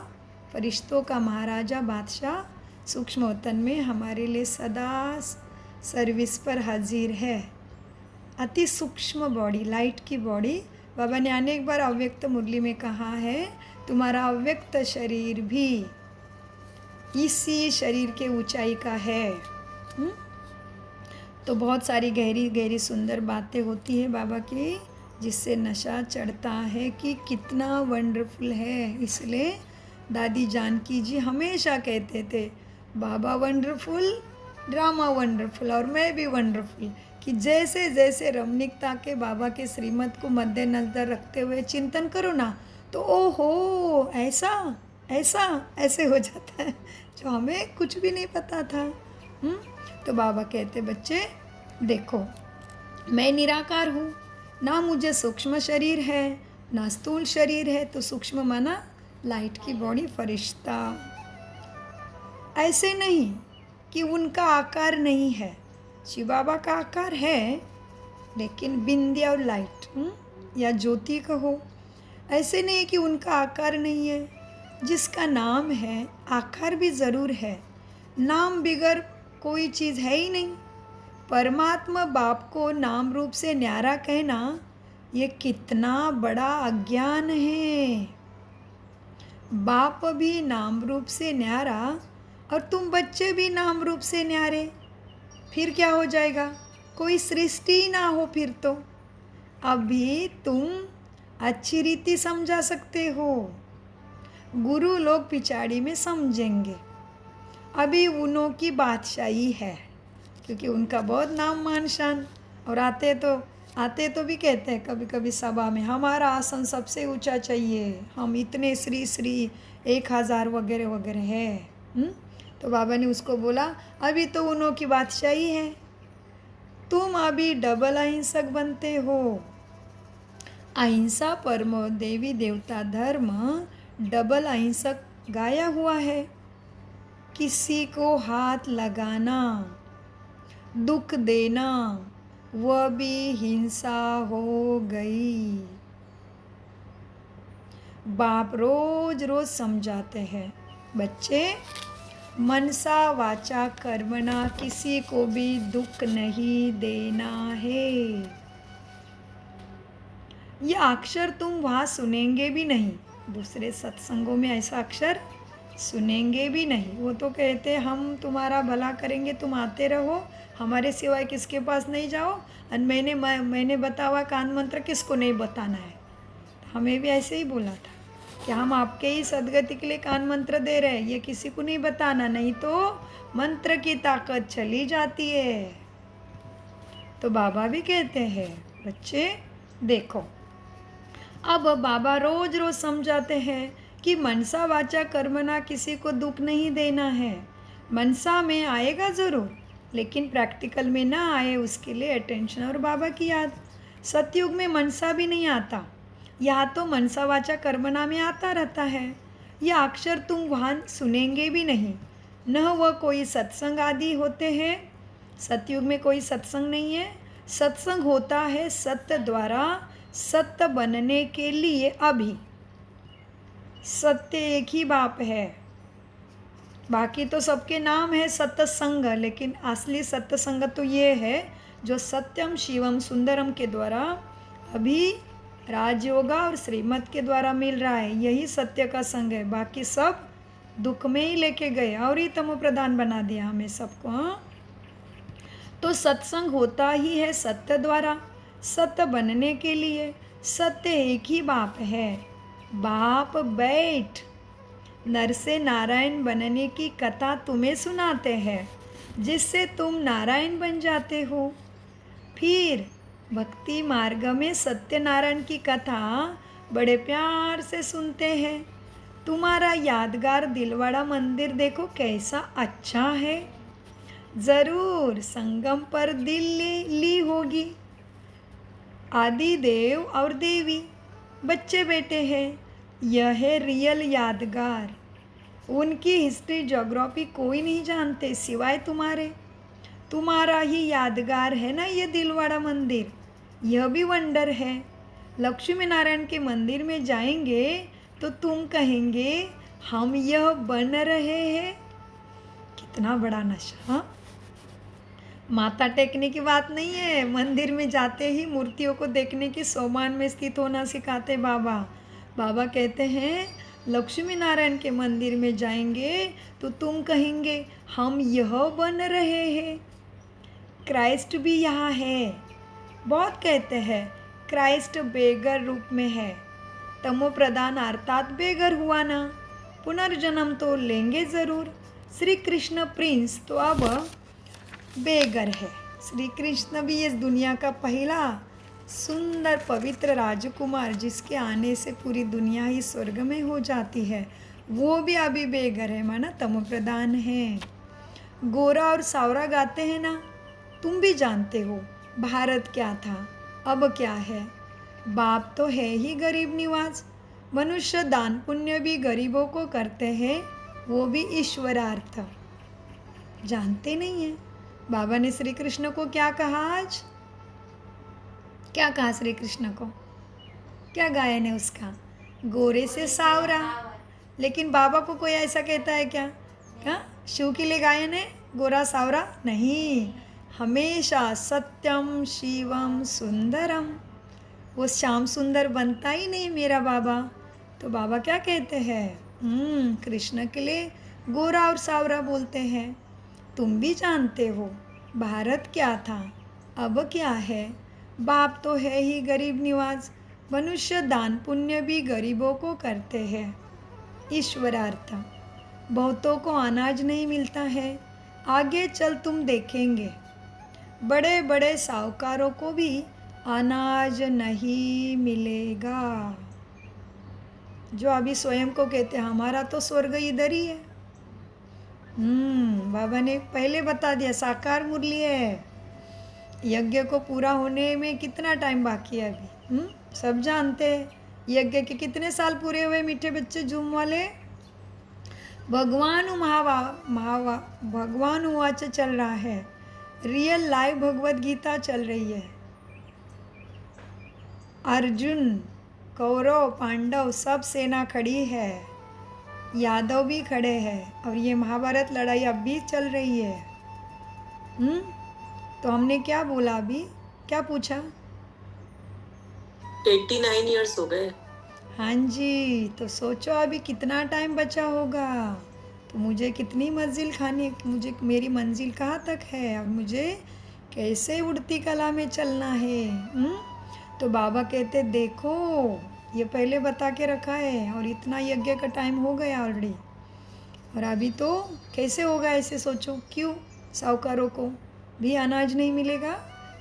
फरिश्तों का महाराजा बादशाह सूक्ष्म वतन में हमारे लिए सदा सर्विस पर हाजिर है। अति सूक्ष्म बॉडी, लाइट की बॉडी। बाबा ने अनेक बार अव्यक्त मुरली में कहा है तुम्हारा अव्यक्त शरीर भी इसी शरीर के ऊंचाई का है। तो बहुत सारी गहरी गहरी सुंदर बातें होती है बाबा की, जिससे नशा चढ़ता है कि कितना वंडरफुल है। इसलिए दादी जानकी जी हमेशा कहते थे बाबा वंडरफुल, ड्रामा वंडरफुल और मैं भी वंडरफुल। कि जैसे जैसे रमणीकता के बाबा के श्रीमत को मद्देनजर रखते हुए चिंतन करो ना, तो ओहो ऐसा ऐसा ऐसे हो जाता है जो हमें कुछ भी नहीं पता था। तो बाबा कहते बच्चे देखो मैं निराकार हूँ, ना मुझे सूक्ष्म शरीर है ना स्थूल शरीर है। तो सूक्ष्म माना लाइट की बॉडी, फरिश्ता। ऐसे नहीं कि उनका आकार नहीं है, शिव बाबा का आकार है, लेकिन बिंदी और लाइट या ज्योति कहो, ऐसे नहीं कि उनका आकार नहीं है। जिसका नाम है आकार भी ज़रूर है, नाम बिगर कोई चीज़ है ही नहीं। परमात्मा बाप को नाम रूप से न्यारा कहना ये कितना बड़ा अज्ञान है। बाप भी नाम रूप से न्यारा और तुम बच्चे भी नाम रूप से न्यारे, फिर क्या हो जाएगा? कोई सृष्टि ना हो फिर तो। अभी तुम अच्छी रीति समझा सकते हो, गुरु लोग पिछाड़ी में समझेंगे। अभी उन्हों की बादशाही है, क्योंकि उनका बहुत नाम मान शान। और आते तो भी कहते हैं कभी कभी सभा में, हमारा आसन सबसे ऊंचा चाहिए, हम इतने श्री 1000 वगैरह वगैरह है। तो बाबा ने उसको बोला अभी तो उन्हों की बादशाही है, तुम अभी डबल अहिंसक बनते हो। अहिंसा परमो देवी देवता धर्म डबल अहिंसक गाया हुआ है। किसी को हाथ लगाना, दुख देना, वह भी हिंसा हो गई। बाप रोज रोज समझाते हैं, बच्चे मनसा वाचा कर्मणा किसी को भी दुख नहीं देना है। यह अक्षर तुम वहाँ सुनेंगे भी नहीं, दूसरे सत्संगों में ऐसा अक्षर सुनेंगे भी नहीं। वो तो कहते हम तुम्हारा भला करेंगे, तुम आते रहो, हमारे सिवाय किसके पास नहीं जाओ, और मैंने बता हुआ कान मंत्र किसको नहीं बताना है। हमें भी ऐसे ही बोला था कि हम आपके ही सदगति के लिए कान मंत्र दे रहे हैं, ये किसी को नहीं बताना, नहीं तो मंत्र की ताकत चली जाती है। तो बाबा भी कहते हैं बच्चे देखो, अब बाबा रोज रोज समझाते हैं कि मनसा वाचा कर्मणा किसी को दुख नहीं देना है। मनसा में आएगा ज़रूर, लेकिन प्रैक्टिकल में ना आए उसके लिए अटेंशन और बाबा की याद। सतयुग में मनसा भी नहीं आता, यहाँ तो मनसा वाचा कर्मणा में आता रहता है। यह अक्षर तुम वहाँ सुनेंगे भी नहीं, न वह कोई सत्संग आदि होते हैं। सतयुग में कोई सत्संग नहीं है, सत्संग होता है सत्य द्वारा, सत्य बनने के लिए। अभी सत्य एक ही बाप है, बाकी तो सबके नाम है सत्संग, लेकिन असली सत्संग तो ये है जो सत्यम शिवम सुंदरम के द्वारा अभी राजयोगा और श्रीमत के द्वारा मिल रहा है। यही सत्य का संग है, बाकी सब दुख में ही लेके गए और ही तमो प्रधान बना दिया हमें सबको। हाँ, तो सत्संग होता ही है सत्य द्वारा, सत्य बनने के लिए। सत्य एक ही बाप है। बाप बैठ नर से नारायण बनने की कथा तुम्हें सुनाते हैं, जिससे तुम नारायण बन जाते हो। फिर भक्ति मार्ग में सत्यनारायण की कथा बड़े प्यार से सुनते हैं। तुम्हारा यादगार दिलवाड़ा मंदिर देखो कैसा अच्छा है, ज़रूर संगम पर दिल ली होगी। आदि देव और देवी बच्चे बेटे हैं, यह है रियल यादगार। उनकी हिस्ट्री ज्योग्राफी कोई नहीं जानते सिवाय तुम्हारे। तुम्हारा ही यादगार है ना ये दिलवाड़ा मंदिर, यह भी वंडर है। लक्ष्मी नारायण के मंदिर में जाएंगे तो तुम कहेंगे हम यह बन रहे हैं। कितना बड़ा नशा। हाँ? माथा टेकने की बात नहीं है, मंदिर में जाते ही मूर्तियों को देखने की सोमान में स्थित होना सिखाते बाबा। बाबा कहते हैं लक्ष्मी नारायण के मंदिर में जाएंगे तो तुम कहेंगे हम यह बन रहे हैं। क्राइस्ट भी यहाँ है। बहुत कहते हैं क्राइस्ट बेगर रूप में है, तमो प्रधान अर्थात बेगर हुआ ना, पुनर्जन्म तो लेंगे ज़रूर। श्री कृष्ण प्रिंस तो अब बेगर है। श्री कृष्ण भी इस दुनिया का पहला सुंदर पवित्र राजकुमार, जिसके आने से पूरी दुनिया ही स्वर्ग में हो जाती है, वो भी अभी बेगर है, माना तमो प्रधान है। गोरा और सावरा गाते हैं ना, तुम भी जानते हो भारत क्या था अब क्या है। बाप तो है ही गरीब निवाज, मनुष्य दान पुण्य भी गरीबों को करते हैं, वो भी ईश्वरार्थ। जानते नहीं हैं बाबा ने श्री कृष्ण को क्या कहा। आज क्या कहा श्री कृष्ण को, क्या गायन है उसका, गोरे से सावरा। लेकिन बाबा को कोई ऐसा कहता है क्या? क्या शिव के लिए गायन है गोरा सावरा? नहीं, हमेशा सत्यम शिवम सुंदरम। वो श्याम सुंदर बनता ही नहीं मेरा बाबा। तो बाबा क्या कहते हैं, कृष्ण के लिए गोरा और सावरा बोलते हैं। तुम भी जानते हो भारत क्या था अब क्या है। बाप तो है ही गरीब निवाज, मनुष्य दान पुण्य भी गरीबों को करते हैं, ईश्वरार्थ। बहुतों को अनाज नहीं मिलता है, आगे चल तुम देखेंगे। बड़े बड़े साहूकारों को भी अनाज नहीं मिलेगा। जो अभी स्वयं को कहते हैं हमारा तो स्वर्ग इधर ही है। बाबा ने पहले बता दिया, साकार मुरली है। यज्ञ को पूरा होने में कितना टाइम बाकी है अभी? सब जानते हैं यज्ञ के कितने साल पूरे हुए मीठे बच्चे जूम वाले। भगवान उवाच चल रहा है, रियल लाइव भगवत गीता चल रही है। अर्जुन, कौरव, पांडव सब सेना खड़ी है, यादव भी खड़े हैं और ये महाभारत लड़ाई अब भी चल रही है। तो हमने क्या बोला अभी, क्या पूछा? 89 इयर्स हो गए। हाँ जी, तो सोचो अभी कितना टाइम बचा होगा, तो मुझे कितनी मंजिल खानी, मुझे मेरी मंजिल कहाँ तक है और मुझे कैसे उड़ती कला में चलना है। तो बाबा कहते देखो ये पहले बता के रखा है और इतना यज्ञ का टाइम हो गया ऑलरेडी, और अभी तो कैसे होगा ऐसे सोचो। क्यों साहूकारों को भी अनाज नहीं मिलेगा?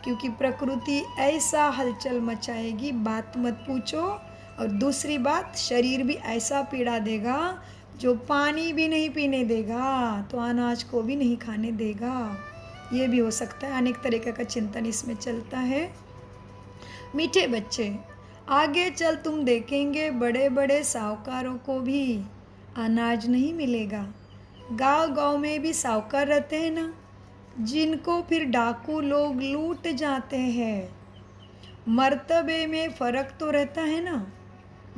क्योंकि प्रकृति ऐसा हलचल मचाएगी, बात मत पूछो। और दूसरी बात, शरीर भी ऐसा पीड़ा देगा जो पानी भी नहीं पीने देगा, तो अनाज को भी नहीं खाने देगा। ये भी हो सकता है, अनेक तरीके का चिंतन इसमें चलता है। मीठे बच्चे, आगे चल तुम देखेंगे बड़े बड़े साहूकारों को भी अनाज नहीं मिलेगा। गांव गांव में भी साहूकार रहते हैं ना, जिनको फिर डाकू लोग लूट जाते हैं। मर्तबे में फ़र्क तो रहता है ना।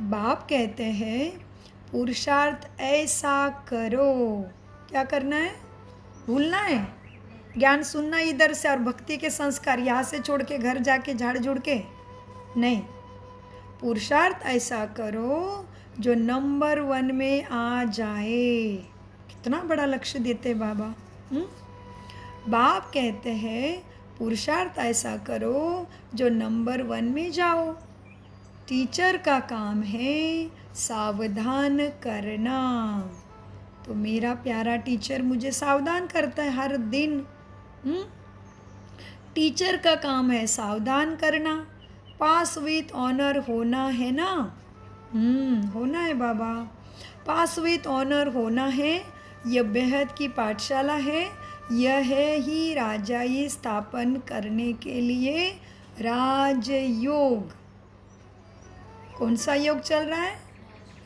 बाप कहते हैं पुरुषार्थ ऐसा करो। क्या करना है? भूलना है? ज्ञान सुनना इधर से और भक्ति के संस्कार यहाँ से छोड़ के घर जाके झाड़ झुड़ के नहीं। पुरुषार्थ ऐसा करो जो नंबर 1 में आ जाए। कितना बड़ा लक्ष्य देते बाबा। बाप कहते हैं पुरुषार्थ ऐसा करो जो नंबर 1 में जाओ। टीचर का काम है सावधान करना। तो मेरा प्यारा टीचर मुझे सावधान करता है हर दिन। टीचर का काम है सावधान करना। पास विथ ऑनर होना है ना। होना है बाबा, पास विथ ऑनर होना है। यह बेहद की पाठशाला है। यह है ही राजाई स्थापन करने के लिए राजयोग। कौन सा योग चल रहा है?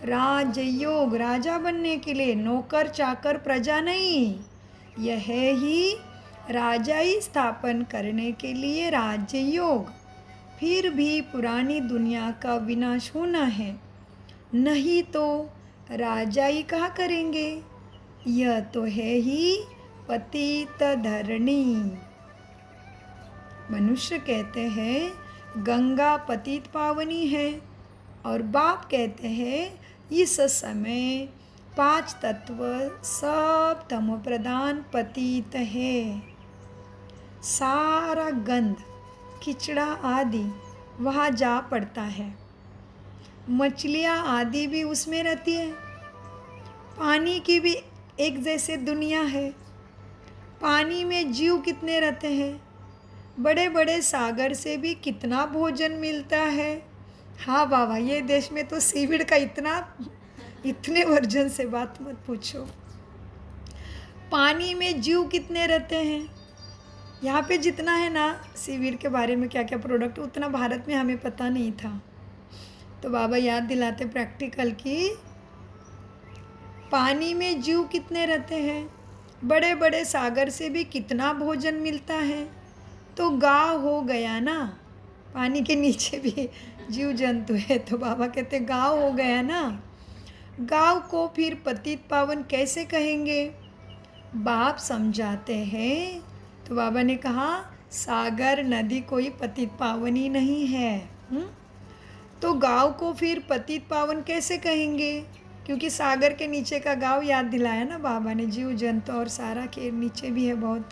राजयोग। राजा बनने के लिए, नौकर चाकर प्रजा नहीं। यह है ही राजाई स्थापन करने के लिए राजयोग। फिर भी पुरानी दुनिया का विनाश होना है, नहीं तो राजाई कहाँ करेंगे। यह तो है ही पतित धरणी। मनुष्य कहते हैं गंगा पतित पावनी है, और बाप कहते हैं इस समय 5 तत्व सब तमो प्रधान पतित है। सारा गंध, किचड़ा आदि वहाँ जा पड़ता है। मछलियाँ आदि भी उसमें रहती है। पानी की भी एक जैसे दुनिया है। पानी में जीव कितने रहते हैं। बड़े बड़े सागर से भी कितना भोजन मिलता है। हाँ बाबा, ये देश में तो सीविड का इतने वर्जन से बात मत पूछो। पानी में जीव कितने रहते हैं। यहाँ पे जितना है ना सीविड के बारे में क्या क्या प्रोडक्ट, उतना भारत में हमें पता नहीं था। तो बाबा याद दिलाते प्रैक्टिकल की पानी में जीव कितने रहते हैं। बड़े बड़े सागर से भी कितना भोजन मिलता है। तो गाँव हो गया ना, पानी के नीचे भी जीव जंतु है। तो बाबा कहते गाँव हो गया ना। गाँव को फिर पतित पावन कैसे कहेंगे? बाप समझाते हैं। तो बाबा ने कहा सागर नदी कोई पतित पावनी नहीं है। तो गाँव को फिर पतित पावन कैसे कहेंगे? क्योंकि सागर के नीचे का गाँव याद दिलाया ना बाबा ने, जीव जंतु और सारा के नीचे भी है बहुत।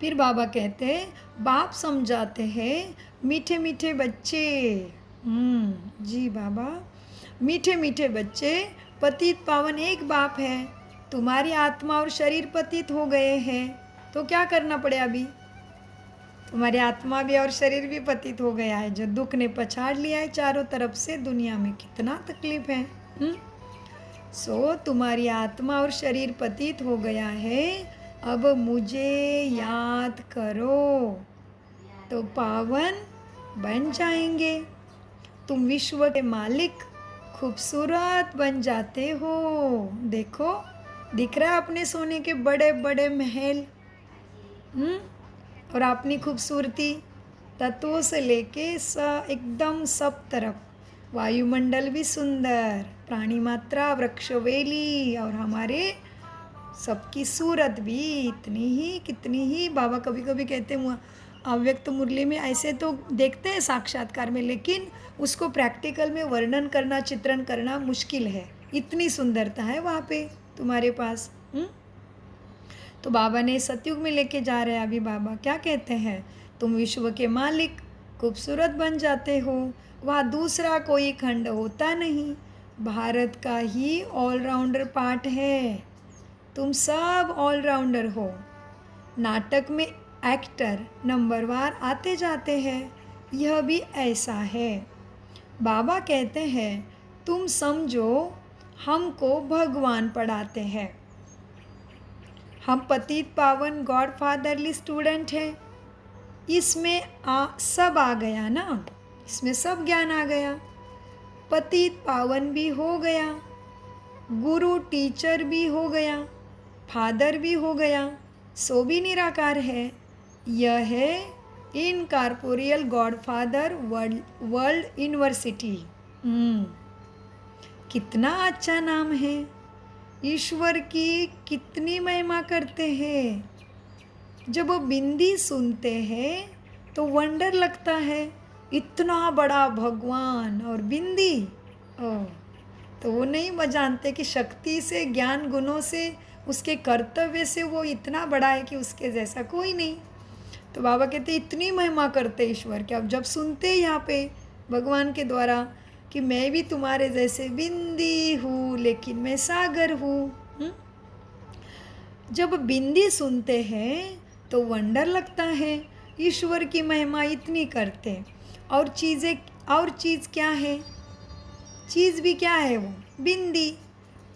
फिर बाबा कहते हैं, बाप समझाते हैं मीठे मीठे बच्चे। जी बाबा, मीठे मीठे बच्चे, पतित पावन एक बाप है। तुम्हारी आत्मा और शरीर पतित हो गए हैं, तो क्या करना पड़े अभी? तुम्हारी आत्मा भी और शरीर भी पतित हो गया है, जो दुख ने पछाड़ लिया है चारों तरफ से। दुनिया में कितना तकलीफ है। सो तुम्हारी आत्मा और शरीर पतित हो गया है, अब मुझे याद करो तो पावन बन जाएंगे। तुम विश्व के मालिक खूबसूरत बन जाते हो। देखो, दिख रहा है अपने सोने के बड़े बड़े महल, और अपनी खूबसूरती तत्वों से लेके एकदम सब तरफ, वायुमंडल भी सुंदर, प्राणी मात्रा, वृक्ष वेली, और हमारे सबकी सूरत भी इतनी ही कितनी ही। बाबा कभी कभी कहते हैं अव्यक्त मुरली में ऐसे तो देखते हैं साक्षात्कार में, लेकिन उसको प्रैक्टिकल में वर्णन करना, चित्रण करना मुश्किल है। इतनी सुंदरता है वहाँ पे तुम्हारे पास। तो बाबा ने सतयुग में लेके जा रहे हैं। अभी बाबा क्या कहते हैं, तुम विश्व के मालिक खूबसूरत बन जाते हो। वहाँ दूसरा कोई खंड होता नहीं, भारत का ही ऑलराउंडर पार्ट है। तुम सब ऑलराउंडर हो। नाटक में एक्टर नंबरवार आते जाते हैं, यह भी ऐसा है। बाबा कहते हैं तुम समझो हमको भगवान पढ़ाते हैं। हम पतित पावन गॉड फादरली स्टूडेंट हैं। इसमें सब आ गया ना, इसमें सब ज्ञान आ गया। पतित पावन भी हो गया, गुरु टीचर भी हो गया, फादर भी हो गया, सो भी निराकार है। यह है incorporeal God father world university. कितना अच्छा नाम है। ईश्वर की कितनी महिमा करते हैं। जब वो बिंदी सुनते हैं तो वंडर लगता है, इतना बड़ा भगवान और बिंदी। तो वो नहीं जानते कि शक्ति से, ज्ञान गुणों से, उसके कर्तव्य से वो इतना बड़ा है कि उसके जैसा कोई नहीं। तो बाबा कहते इतनी महिमा करते ईश्वर के। अब जब सुनते यहाँ पे भगवान के द्वारा कि मैं भी तुम्हारे जैसे बिंदी हूँ, लेकिन मैं सागर हूँ। जब बिंदी सुनते हैं तो वंडर लगता है, ईश्वर की महिमा इतनी करते। और चीज़ क्या है? चीज़ भी क्या है? वो बिंदी।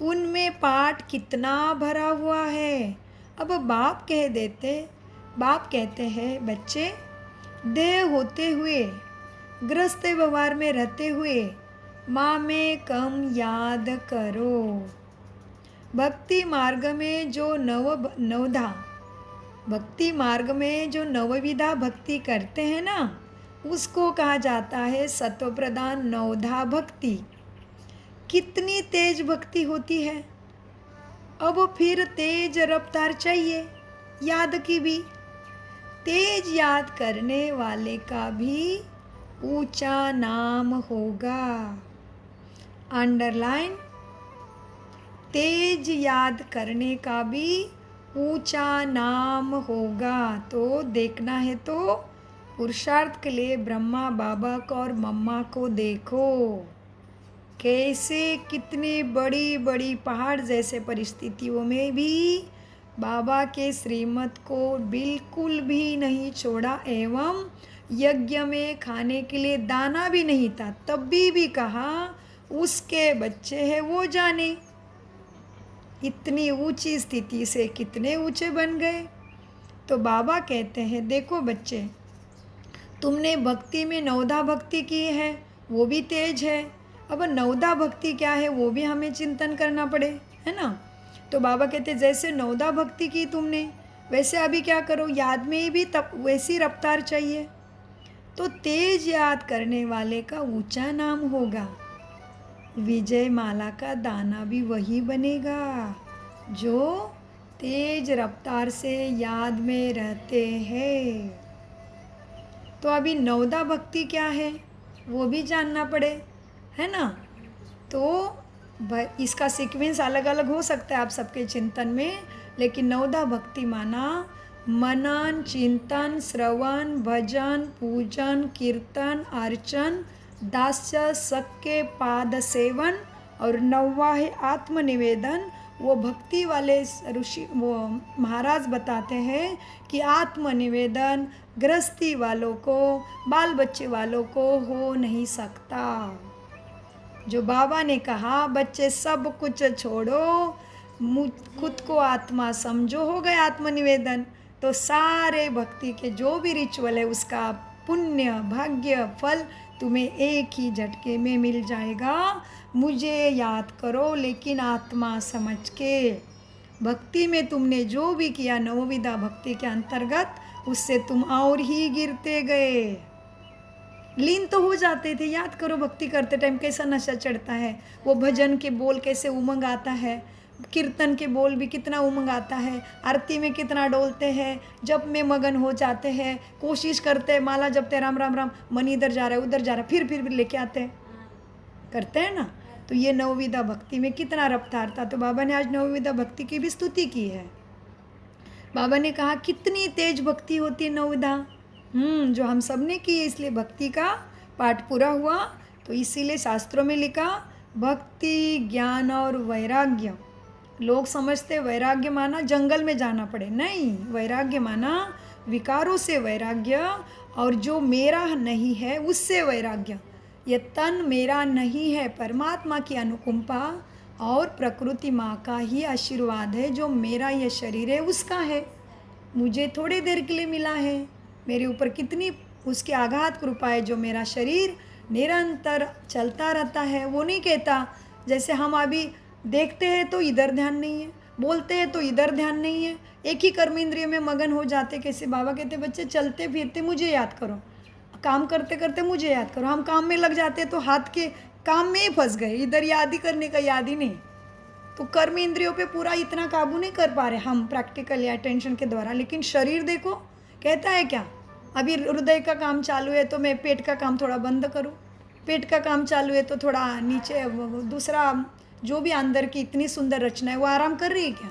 उनमें पाठ कितना भरा हुआ है। अब बाप कहते हैं बच्चे, देह होते हुए, ग्रस्त व्यवहार में रहते हुए माँ में कम याद करो। भक्ति मार्ग में जो नवविधा भक्ति करते हैं ना, उसको कहा जाता है सत्व प्रधान नवधा भक्ति। कितनी तेज भक्ति होती है। अब फिर तेज रफ्तार चाहिए याद की भी। तेज याद करने वाले का भी ऊंचा नाम होगा। अंडरलाइन, तेज याद करने का भी ऊंचा नाम होगा। तो देखना है तो पुरुषार्थ के लिए ब्रह्मा बाबा को और मम्मा को देखो, कैसे कितनी बड़ी बड़ी पहाड़ जैसे परिस्थितियों में भी बाबा के श्रीमत को बिल्कुल भी नहीं छोड़ा, एवं यज्ञ में खाने के लिए दाना भी नहीं था, तब भी कहा उसके बच्चे हैं वो जाने। इतनी ऊंची स्थिति से कितने ऊंचे बन गए। तो बाबा कहते हैं देखो बच्चे, तुमने भक्ति में नवधा भक्ति की है, वो भी तेज है। अब नवधा भक्ति क्या है वो भी हमें चिंतन करना पड़े, है ना। तो बाबा कहते जैसे नवधा भक्ति की तुमने, वैसे अभी क्या करो, याद में भी तब वैसी रफ्तार चाहिए। तो तेज याद करने वाले का ऊंचा नाम होगा। विजय माला का दाना भी वही बनेगा जो तेज रफ्तार से याद में रहते हैं। तो अभी नवधा भक्ति क्या है वो भी जानना पड़े, है ना। तो इसका सीक्वेंस अलग अलग हो सकता है आप सबके चिंतन में, लेकिन नवधा भक्ति माना मनन, चिंतन, श्रवण, भजन, पूजन, कीर्तन, अर्चन, दास्य, सक्के पाद सेवन, और नौवा है आत्मनिवेदन। वो भक्ति वाले ऋषि वो महाराज बताते हैं कि आत्मनिवेदन गृहस्थी वालों को, बाल बच्चे वालों को हो नहीं सकता। जो बाबा ने कहा बच्चे सब कुछ छोड़ो, खुद को आत्मा समझो, हो गए आत्मनिवेदन, तो सारे भक्ति के जो भी रिचुअल है उसका पुण्य भाग्य फल तुम्हें एक ही झटके में मिल जाएगा। मुझे याद करो लेकिन आत्मा समझ के। भक्ति में तुमने जो भी किया नवविधा भक्ति के अंतर्गत, उससे तुम और ही गिरते गए, लीन तो हो जाते थे। याद करो भक्ति करते टाइम कैसा नशा चढ़ता है, वो भजन के बोल कैसे उमंग आता है, कीर्तन के बोल भी कितना उमंग आता है, आरती में कितना डोलते हैं, जप में मगन हो जाते हैं, कोशिश करते हैं, माला जपते राम राम राम, मन इधर जा रहा है उधर जा रहा है, फिर लेके आते हैं, करते हैं ना। तो ये नवविधा भक्ति में कितना रफ्तार था। तो बाबा ने आज नवविधा भक्ति की भी स्तुति की है। बाबा ने कहा कितनी तेज भक्ति होती है नवविधा, जो हम सब ने की है, इसलिए भक्ति का पाठ पूरा हुआ। तो इसीलिए शास्त्रों में लिखा भक्ति ज्ञान और वैराग्य। लोग समझते वैराग्य माना जंगल में जाना पड़े, नहीं, वैराग्य माना विकारों से वैराग्य, और जो मेरा नहीं है उससे वैराग्य। ये तन मेरा नहीं है, परमात्मा की अनुकंपा और प्रकृति माँ का ही आशीर्वाद है। जो मेरा ये शरीर है उसका है, मुझे थोड़ी देर के लिए मिला है, मेरे ऊपर कितनी उसकी आघात कृपा है। जो मेरा शरीर निरंतर चलता रहता है, वो नहीं कहता जैसे हम अभी देखते हैं तो इधर ध्यान नहीं है, बोलते हैं तो इधर ध्यान नहीं है, एक ही कर्म इंद्रिय में मगन हो जाते। कैसे बाबा कहते बच्चे चलते फिरते मुझे याद करो, काम करते करते मुझे याद करो। हम काम में लग जाते तो हाथ के काम में ही फंस गए, इधर याद ही करने का याद ही नहीं। तो कर्म इंद्रियों पे पूरा इतना काबू नहीं कर पा रहे हम प्रैक्टिकल या टेंशन के द्वारा। लेकिन शरीर देखो कहता है क्या, अभी हृदय का काम चालू है तो मैं पेट का काम थोड़ा बंद करूँ, पेट का काम चालू है तो थोड़ा नीचे दूसरा जो भी अंदर की इतनी सुंदर रचना है वो आराम कर रही है क्या?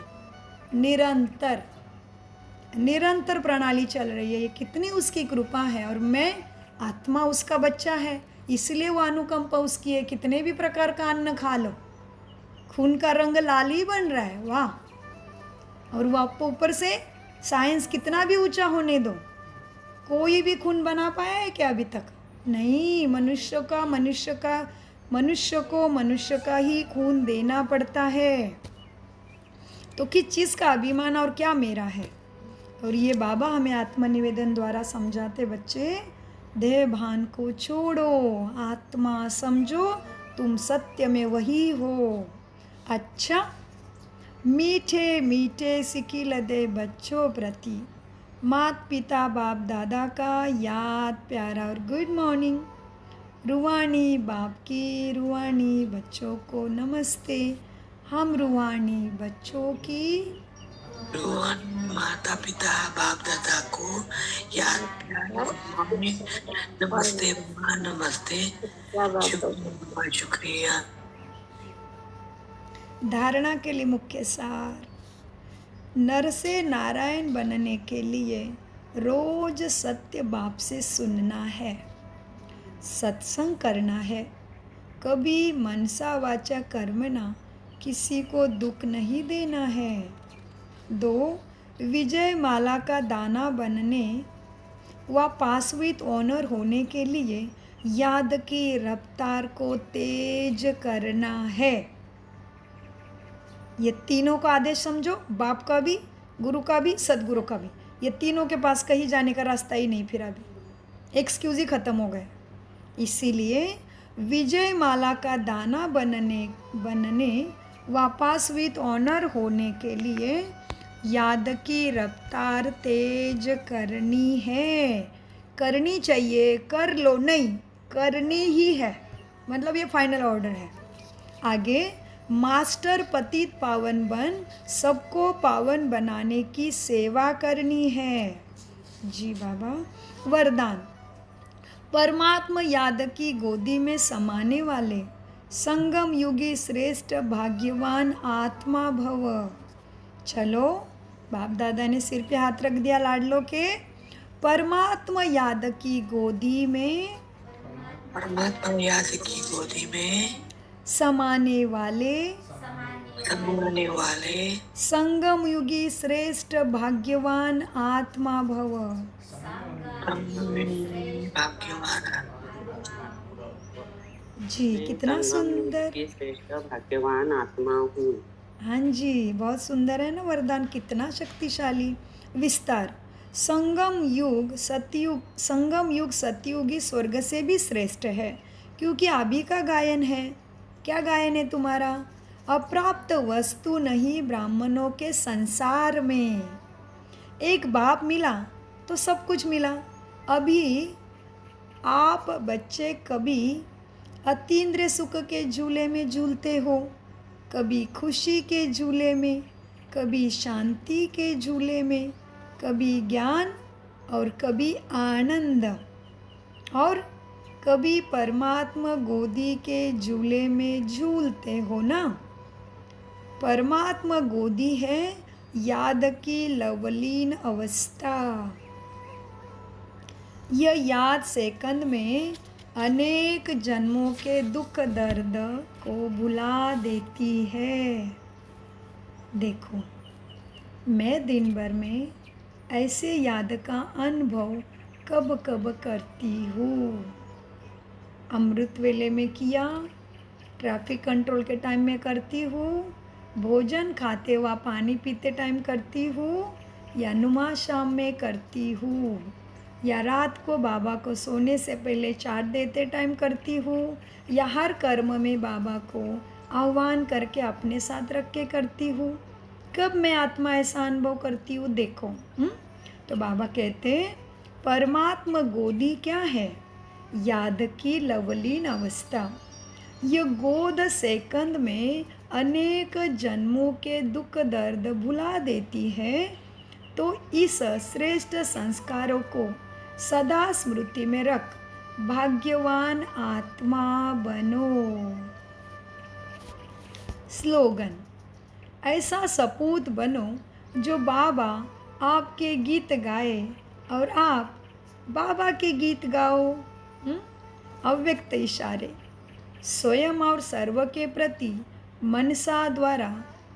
निरंतर प्रणाली चल रही है। ये कितनी उसकी कृपा है। और मैं आत्मा उसका बच्चा है, इसलिए वो अनुकंपा उसकी है। कितने भी प्रकार का अन्न खा लो, खून का रंग लाल ही बन रहा है, वाह। और वो आपको ऊपर से साइंस कितना भी ऊंचा होने दो, कोई भी खून बना पाया है क्या अभी तक? नहीं। मनुष्य को मनुष्य का ही खून देना पड़ता है। तो किस चीज़ का अभिमान और क्या मेरा है? और ये बाबा हमें आत्मनिवेदन द्वारा समझाते, बच्चे देह भान को छोड़ो, आत्मा समझो, तुम सत्य में वही हो। अच्छा, मीठे मीठे सिकिल दे बच्चों प्रति माता पिता बाप दादा का याद प्यारा और गुड मॉर्निंग। रूहानी बाप की रूहानी बच्चों को नमस्ते। हम रूहानी बच्चों की माता पिता बाप दादा को याद नमस्ते नमस्ते, शुक्रिया। धारणा के लिए मुख्य सार, नर से नारायण बनने के लिए रोज सत्य बाप से सुनना है, सत्संग करना है, कभी मनसा वाचा कर्मना किसी को दुख नहीं देना है। 2, विजय माला का दाना बनने व पास विथ ऑनर होने के लिए याद की रफ्तार को तेज करना है। ये तीनों का आदेश समझो, बाप का भी, गुरु का भी, सदगुरु का भी। ये तीनों के पास कहीं जाने का रास्ता ही नहीं, फिर अभी एक्सक्यूज ही ख़त्म हो गए। इसीलिए विजय माला का दाना बनने वापस विथ ऑनर होने के लिए याद की रफ्तार तेज करनी है। करनी चाहिए, कर लो नहीं, करनी ही है, मतलब ये फाइनल ऑर्डर है। आगे, मास्टर पतित पावन बन सबको पावन बनाने की सेवा करनी है। जी बाबा। वरदान, परमात्मा याद की गोदी में समाने वाले संगम युगी श्रेष्ठ भाग्यवान आत्मा भव। चलो, बाप दादा ने सिर पे हाथ रख दिया लाडलो के। परमात्मा याद की गोदी में, परमात्मा याद की गोदी में समाने वाले होने वाले संगम युगी श्रेष्ठ भाग्यवान आत्मा भव। भाग्यवान जी, मैं कितना संगम युग सुंदर। की श्रेष्ठ भाग्यवान आत्मा हूँ। हाँ जी, बहुत सुंदर है ना वरदान, कितना शक्तिशाली। विस्तार। संगम युग सतयुगी स्वर्ग से भी श्रेष्ठ है, क्योंकि अभी का गायन है। क्या गायन है तुम्हारा? अप्राप्त वस्तु नहीं ब्राह्मणों के संसार में। एक बाप मिला तो सब कुछ मिला। अभी आप बच्चे कभी अतीन्द्रिय सुख के झूले में झूलते हो, कभी खुशी के झूले में, कभी शांति के झूले में, कभी ज्ञान और कभी आनंद, और कभी परमात्मा गोदी के झूले में झूलते हो ना। परमात्मा गोदी है याद की लवलीन अवस्था। यह याद सेकंड में अनेक जन्मों के दुख दर्द को भुला देती है। देखो, मैं दिन भर में ऐसे याद का अनुभव कब कब करती हूँ। अमृत वेले में किया, ट्रैफिक कंट्रोल के टाइम में करती हूँ, भोजन खाते हुआ पानी पीते टाइम करती हूँ, या नुमा शाम में करती हूँ, या रात को बाबा को सोने से पहले चाट देते टाइम करती हूँ, या हर कर्म में बाबा को आह्वान करके अपने साथ रख के करती हूँ। कब मैं आत्मा ऐसा अनुभव करती हूँ देखो। तो बाबा कहते हैं परमात्मा गोदी क्या है? याद की लवलीन अवस्था। यह गोद सेकंड में अनेक जन्मों के दुख दर्द भुला देती है। तो इस श्रेष्ठ संस्कारों को सदा स्मृति में रख भाग्यवान आत्मा बनो। स्लोगन। ऐसा सपूत बनो जो बाबा आपके गीत गाए और आप बाबा के गीत गाओ। अव्यक्त इशारे। स्वयं और सर्व के प्रति मनसा द्वारा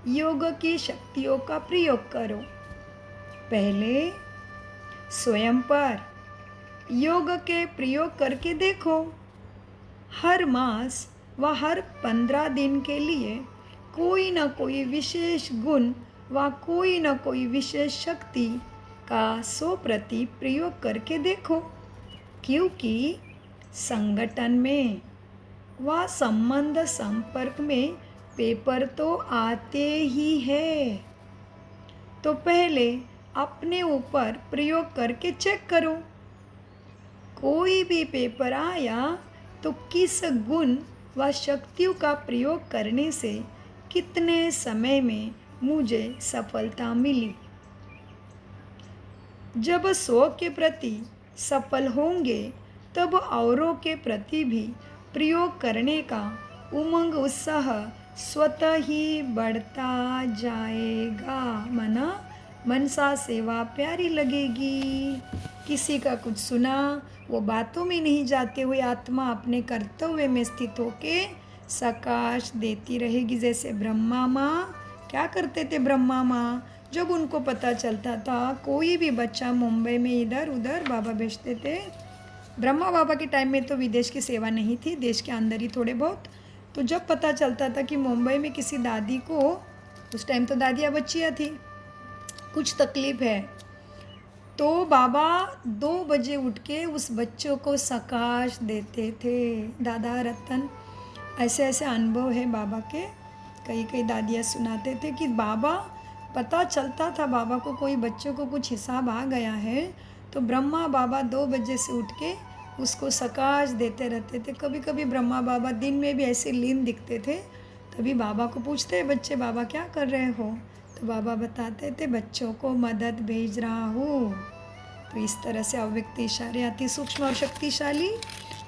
योग की शक्तियों का प्रयोग करो। पहले स्वयं पर योग के प्रयोग करके देखो। हर मास व हर 15 दिन के लिए कोई न कोई विशेष गुण व कोई न कोई विशेष शक्ति का 100% प्रयोग करके देखो, क्योंकि संगठन में व संबंध संपर्क में पेपर तो आते ही है। तो पहले अपने ऊपर प्रयोग करके चेक करो। कोई भी पेपर आया तो किस गुण व शक्तियों का प्रयोग करने से कितने समय में मुझे सफलता मिली। जब 100 के प्रति सफल होंगे तब औरों के प्रति भी प्रयोग करने का उमंग उत्साह स्वतः ही बढ़ता जाएगा। मना मनसा सेवा प्यारी लगेगी। किसी का कुछ सुना वो बातों में नहीं जाते हुए आत्मा अपने कर्तव्य में स्थित होके सकाश देती रहेगी। जैसे ब्रह्मा माँ क्या करते थे? ब्रह्मा माँ जब उनको पता चलता था कोई भी बच्चा मुंबई में इधर उधर बाबा भेजते थे। ब्रह्मा बाबा के टाइम में तो विदेश की सेवा नहीं थी, देश के अंदर ही थोड़े बहुत। तो जब पता चलता था कि मुंबई में किसी दादी को, उस टाइम तो दादियाँ बच्चियाँ थी, कुछ तकलीफ है, तो बाबा 2 बजे उठ के उस बच्चों को सकाश देते थे। दादा रतन ऐसे ऐसे अनुभव है बाबा के। कई दादियाँ सुनाते थे कि बाबा पता चलता था बाबा को कोई बच्चों को कुछ हिसाब आ गया है तो ब्रह्मा बाबा 2 बजे से उठ के उसको सकाश देते रहते थे। कभी कभी ब्रह्मा बाबा दिन में भी ऐसे लीन दिखते थे। तभी बाबा को पूछते बच्चे बाबा क्या कर रहे हो? तो बाबा बताते थे बच्चों को मदद भेज रहा हूँ। तो इस तरह से अव्यक्त इशारे अति सूक्ष्म और शक्तिशाली।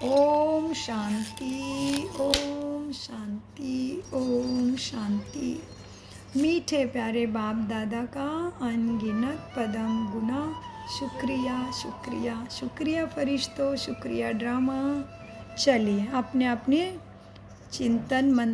ओम शांति, ओम शांति, ओम शांति। मीठे प्यारे बाप दादा का अनगिनत पदम गुना शुक्रिया शुक्रिया शुक्रिया फरिश्तों, शुक्रिया ड्रामा। चलिए अपने अपने चिंतन मन